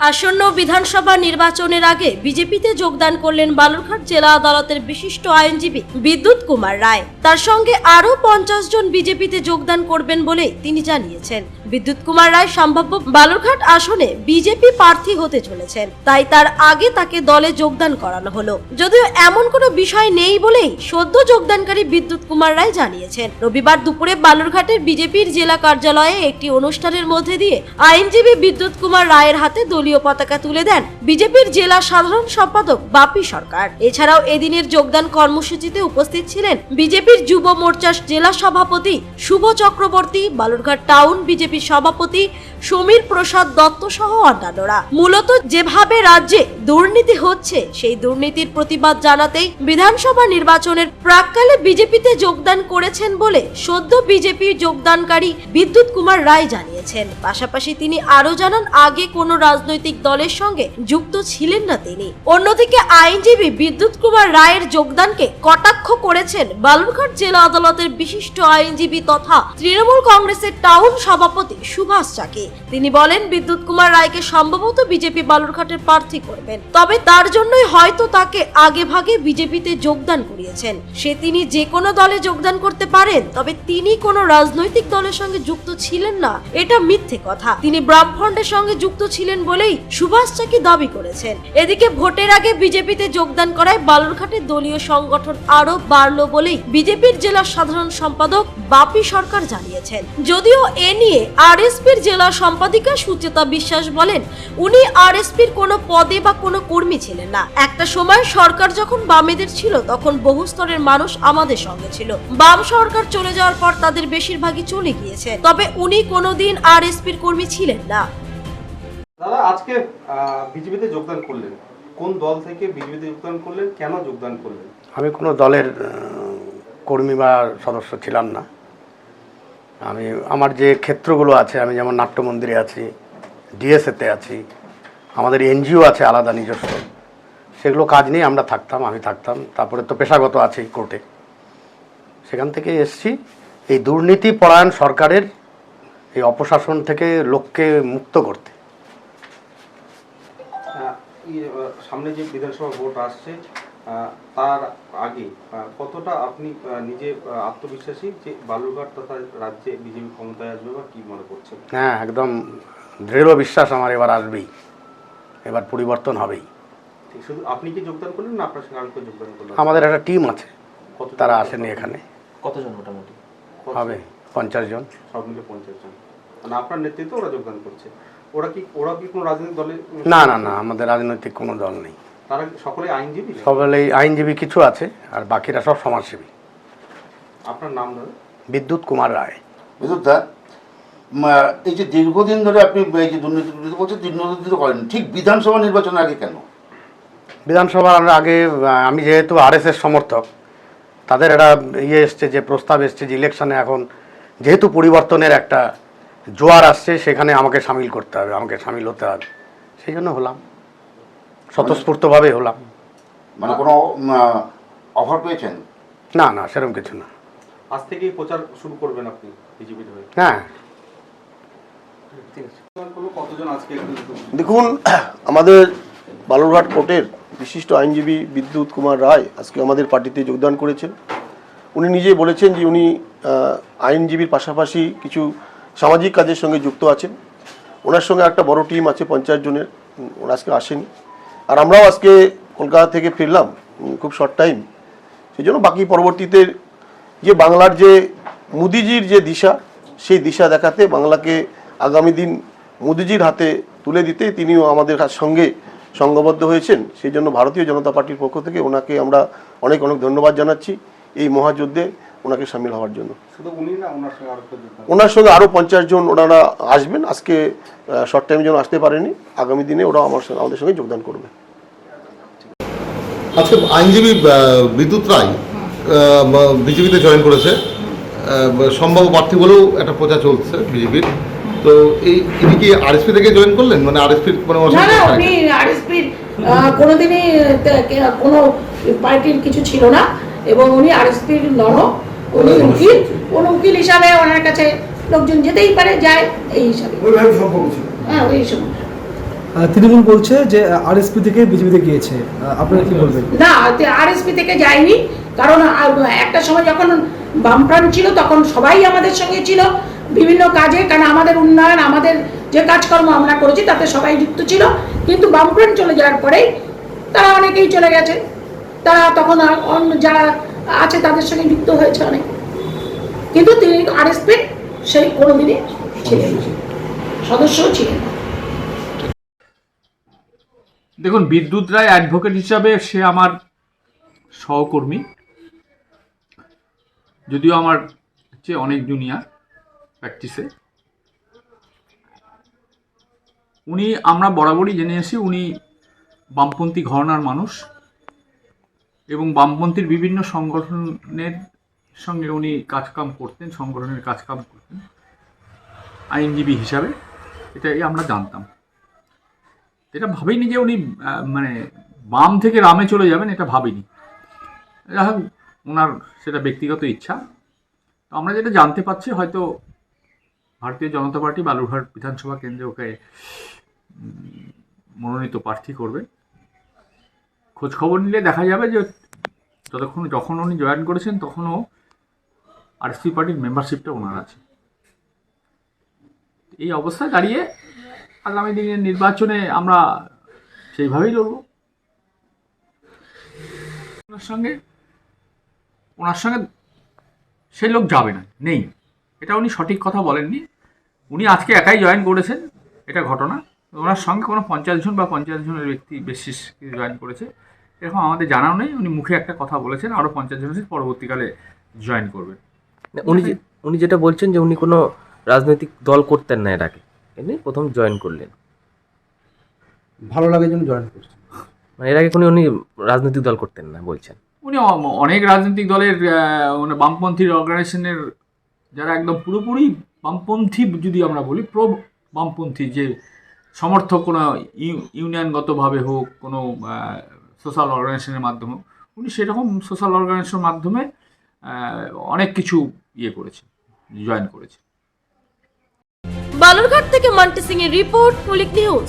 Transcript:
আসন্ন বিধানসভা নির্বাচনের আগে বিজেপিতে যোগদান করলেন বালুরঘাট জেলা আদালতের বিশিষ্ট আইনজীবী বিদ্যুৎ কুমার রায়। তার সঙ্গে আরো 50 জন বিজেপিতে যোগদান করবেন বলে তিনি জানিয়েছেন। বিদ্যুৎ কুমার রায় সম্ভাব্য বালুরঘাট আসনে বিজেপি প্রার্থী হতে চলেছেন, তাই তার আগে তাকে দলে যোগদান করানো হলো। যদিও এমন কোনো বিষয় নেই বলেই সদ্য যোগদানকারী বিদ্যুৎ কুমার রায় জানিয়েছেন। রবিবার দুপুরে বালুরঘাটের বিজেপির জেলা কার্যালয়ে একটি অনুষ্ঠানের মধ্যে দিয়ে আইনজীবী বিদ্যুৎ কুমার রায়ের হাতে দলীয় পতাকা তুলে দেন বিজেপির জেলা সাধারণ সম্পাদক বাপি সরকার। এছাড়াও এদিনের যোগদান কর্মসূচিতে উপস্থিত ছিলেন বিজেপির যুব মোর্চার জেলা সভাপতি শুভ চক্রবর্তী, বালুরঘাট টাউন বিজেপি সভাপতি সমীর প্রসাদ দত্ত সহ অন্যান্যরা। মূলত যেভাবে রাজ্যে দুর্নীতি হচ্ছে সেই দুর্নীতির প্রতিবাদ জানাতেই বিধানসভা নির্বাচনের প্রাক্কালে বিজেপিতে যোগদান করেছেন বলে সদ্য বিজেপি যোগদানকারী বিদ্যুৎ কুমার রায় জানিয়েছেন। পাশাপাশি তিনি আরো জানান, আগে কোনো রাজনৈতিক দলের সঙ্গে যুক্ত ছিলেন না তিনি। অন্যদিকে আইনজীবী বিদ্যুৎ কুমার রায়ের যোগদানকে কটাক্ষ করেছেন বালুরঘাট জেলা আদালতের বিশিষ্ট আইনজীবী তথা তৃণমূল কংগ্রেসের টাউন সভাপতি সুভাষ চাকি। তিনি বলেন, বিদ্যুৎ কুমার রায়কে সম্ভবত বিজেপি বালুরঘাটের প্রার্থী করবেন, তবে তার জন্যই হয়তো তাকে আগে ভাগে বিজেপিতে যোগদান করিয়েছেন। তিনি যে কোনো দলে যোগদান করতে পারেন, তবে তিনি কোনো রাজনৈতিক দলের সঙ্গে যুক্ত ছিলেন না, এটা মিথ্যে কথা। তিনি ব্রাহ্মণের সঙ্গে যুক্ত ছিলেন বলেই সুভাষ চাকি দাবি করেছেন। এদিকে ভোটের আগে বিজেপিতে যোগদান করায় বালুরঘাটের দলীয় সংগঠন আরো বাড়লো বলেই বিজেপির জেলা সাধারণ সম্পাদক বাপি সরকার জানিয়েছেন। যদিও এ নিয়ে আরএসপির জেলা সম্পাদিকা সুচেতা বিশ্বাস বলেন, উনি আরএসপির কোনো পদে বা কোনো কর্মী ছিলেন না। একটা সময় সরকার যখন বামেদের ছিল তখন বহু স্তরের মানুষ আমাদের সঙ্গে ছিল। বাম সরকার চলে যাওয়ার পর তাদের বেশিরভাগই চলে গিয়েছে, তবে উনি কোনোদিন আরএসপির কর্মী ছিলেন না। দাদা, আজকে বিজেপিতে যোগদান করলেন, কোন দল থেকে বিজেপিতে যোগদান করলেন, কেন যোগদান করলেন? আমি কোনো দলের কর্মী বা সদস্য ছিলাম না। আমার যে ক্ষেত্রগুলো আছে, আমি যেমন নাট্য মন্দিরে আছি, ডিএসএতে আছি, আমাদের এনজিও আছে আলাদা নিজস্ব, সেগুলো কাজ নিয়ে আমি থাকতাম। তারপরে তো পেশাগত আছেই কোর্টে, সেখান থেকে এসছি এই দুর্নীতি পরায়ণ সরকারের এই অপশাসন থেকে লোককে মুক্ত করতে। সামনে যে বিধানসভা ভোট আসছে, তার আগে কতটা আপনি নিজে আত্মবিশ্বাসী যে বালুরঘাট তথা রাজ্যে বিজেপি ক্ষমতায় আসবে, বা কি মনে করছেন? হ্যাঁ, একদম দৃঢ় বিশ্বাস আমার এবার আসবেই, এবার পরিবর্তন হবেই। শুধু আপনি কি যোগদান করলেন না আপনার সঙ্গে আর কেউ যোগদান করলেন? আমাদের একটা টিম আছে, তারা আসেনি এখানে। কতজন মোটামুটি হবে? 50 জন। সব মিলে 50 জন। মানে আপনার নেতৃত্বে ওরা যোগদান করছে। ওরা কি কোনো রাজনৈতিক দলে? না, আমাদের রাজনৈতিক কোনো দল নেই। তারা সকলে আইনজীবী? সকলেই আইনজীবী, কিছু আছে, আর বাকিরা সব সমাজসেবী। আপনার নাম দাদা? বিদ্যুৎ কুমার রায়। বিদ্যুৎ দা, এই যে দীর্ঘদিন ধরে আপনি এই যে দুর্নীতি বলছেন, দুর্নীতি করেন, ঠিক বিধানসভা নির্বাচনের আগে কেন? বিধানসভার আগে আমি যেহেতু আরএসএস সমর্থক, তাদের একটা এসছে, যে প্রস্তাব এসছে যে ইলেকশনে এখন যেহেতু পরিবর্তনের একটা জোয়ার আসছে, সেখানে আমাকে সামিল করতে হবে, আমাকে সামিল হতে হবে, সেই জন্য হলাম, স্বতঃস্ফূর্তভাবে হলাম। মানে কোনো অফার পেয়েছেন? না, সেরকম কিছু না। আজ থেকেই প্রচার শুরু করবেন আপনি বিজেপির হয়ে? হ্যাঁ। কতজন আজকে? দেখুন, আমাদের বালুরঘাট কোর্টের বিশিষ্ট আইনজীবী বিদ্যুৎ কুমার রায় আজকে আমাদের পার্টিতে যোগদান করেছেন। উনি নিজে বলেছেন যে উনি আইনজীবীর পাশাপাশি কিছু সামাজিক কাজের সঙ্গে যুক্ত আছেন। ওনার সঙ্গে একটা বড় টিম আছে 50 জনের, ওরা আজকে আসেনি। আর আমরাও আজকে কলকাতা থেকে ফিরলাম খুব শর্ট টাইম, সেই জন্য বাকি পরবর্তীতে যে বাংলার যে মোদিজির যে দিশা, সেই দিশা দেখাতে, বাংলাকে আগামী দিন মোদিজির হাতে তুলে দিতে তিনিও আমাদের সঙ্গে সংঘবদ্ধ হয়েছেন। সেই জন্য ভারতীয় জনতা পার্টির পক্ষ থেকে ওনাকে আমরা অনেক ধন্যবাদ জানাচ্ছি এই মহাযুদ্ধে ওনাকে সামিল হওয়ার জন্য। শুধু উনি না, ওনার সঙ্গে আরও 50 জন ওনারা আসবেন। আজকে শর্ট টাইমের জন্য আসতে পারেনি, আগামী দিনে ওরা আমাদের সঙ্গে যোগদান করবে। আজকে আইনজীবী বিদ্যুৎ রায় বিজেপিতে জয়েন করেছে, সম্ভাব্য প্রার্থী বলেও একটা প্রচার চলছে বিজেপির। তো ইনি কি আরএসপি থেকে জয়েন করলেন? মানে আরএসপির কোনো আরএসপির কোনোদিনই কোনো পার্টির কিছু ছিল না, এবং উনি আরএসপির উনি উকিল হিসাবে ওনার কাছে লোকজন যেতেই পারে, যায় এই হিসাবে। হ্যাঁ, ওই সময় তৃণমূল বলছে যে আরএসপি থেকে বিজেপিতে গিয়েছে, আপনারা কি বলবেন? না, আরএসপি থেকে যায়নি, কারণ একটা সময় যখন বামফ্রন্ট ছিল তখন সবাই আমাদের সঙ্গে ছিল বিভিন্ন কাজে, কারণ আমাদের উন্নয়ন, আমাদের যে কাজকর্ম আমরা করেছি তাতে সবাই যুক্ত ছিল। কিন্তু বামফ্রন্ট চলে যাওয়ার পরেই তারা অনেকেই চলে গেছে, তারা তখন অন্য যারা আছে তাদের সঙ্গে যুক্ত হয়েছে অনেক, কিন্তু তিনি আরএসপির সেই কোনোদিনই ছিলেন না, সদস্যও ছিলেন না। দেখুন, বিদ্যুৎ রায় অ্যাডভোকেট হিসাবে সে আমার সহকর্মী, যদিও আমার চেয়ে অনেক জুনিয়র প্র্যাকটিসে। উনি, আমরা বরাবরই জেনে এসেছি, উনি বামপন্থী ঘরানার মানুষ এবং বামপন্থীর বিভিন্ন সংগঠনের সঙ্গে উনি কাজকাম করতেন, সংগঠনের কাজকাম করতেন আইনজীবী হিসাবে, এটাই আমরা জানতাম। এটা ভাবিনি যে উনি মানে বাম থেকে রামে চলে যাবেন, এটা ভাবিনি। যাই হোক, ওনার সেটা ব্যক্তিগত ইচ্ছা। তো আমরা যেটা জানতে পারছি, হয়তো ভারতীয় জনতা পার্টি বালুরঘাট বিধানসভা কেন্দ্রে ওকে মনোনীত প্রার্থী করবে। খোঁজ খবর নিলে দেখা যাবে যে যখন উনি জয়েন করেছেন তখনও আরএসপি পার্টির মেম্বারশিপটা ওনার আছে। এই অবস্থায় দাঁড়িয়ে আগামী দিনের নির্বাচনে আমরা সেইভাবেই লড়ব। ওনার সঙ্গে সেই লোক যাবে না, নেই, এটা উনি সঠিক কথা বলেননি। উনি আজকে একাই জয়েন করেছেন, এটা ঘটনা। ওনার সঙ্গে কোনো 50 জন বা 50 জনের ব্যক্তি বেশি জয়েন করেছে এরকম আমাদের জানাও নেই। উনি মুখে একটা কথা বলেছেন, আরও 50 জন পরবর্তীকালে জয়েন করবেন। উনি যেটা বলছেন যে উনি কোনো রাজনৈতিক দল করতেন না এর আগে, এমনি প্রথম জয়েন করলেন, ভালো লাগে জন্য জয়েন করছেন, মানে এর আগে কোনো উনি রাজনৈতিক দল করতেন না বলছেন। উনি অনেক রাজনৈতিক দলের মানে বামপন্থী অর্গানাইজেশনের যারা একদম পুরোপুরি বামপন্থী, যদি আমরা বলি প্রো বামপন্থী, যে সমর্থক কোনো ইউনিয়নগতভাবে হোক, কোনো সোশ্যাল অর্গানাইজেশনের মাধ্যমে, উনি সেরকম সোশ্যাল অর্গানাইজেশনের মাধ্যমে অনেক কিছু করেছে, জয়েন করেছে। বালুরঘাট থেকে মান্টি সিং এর রিপোর্ট, কুলিক নিউজ।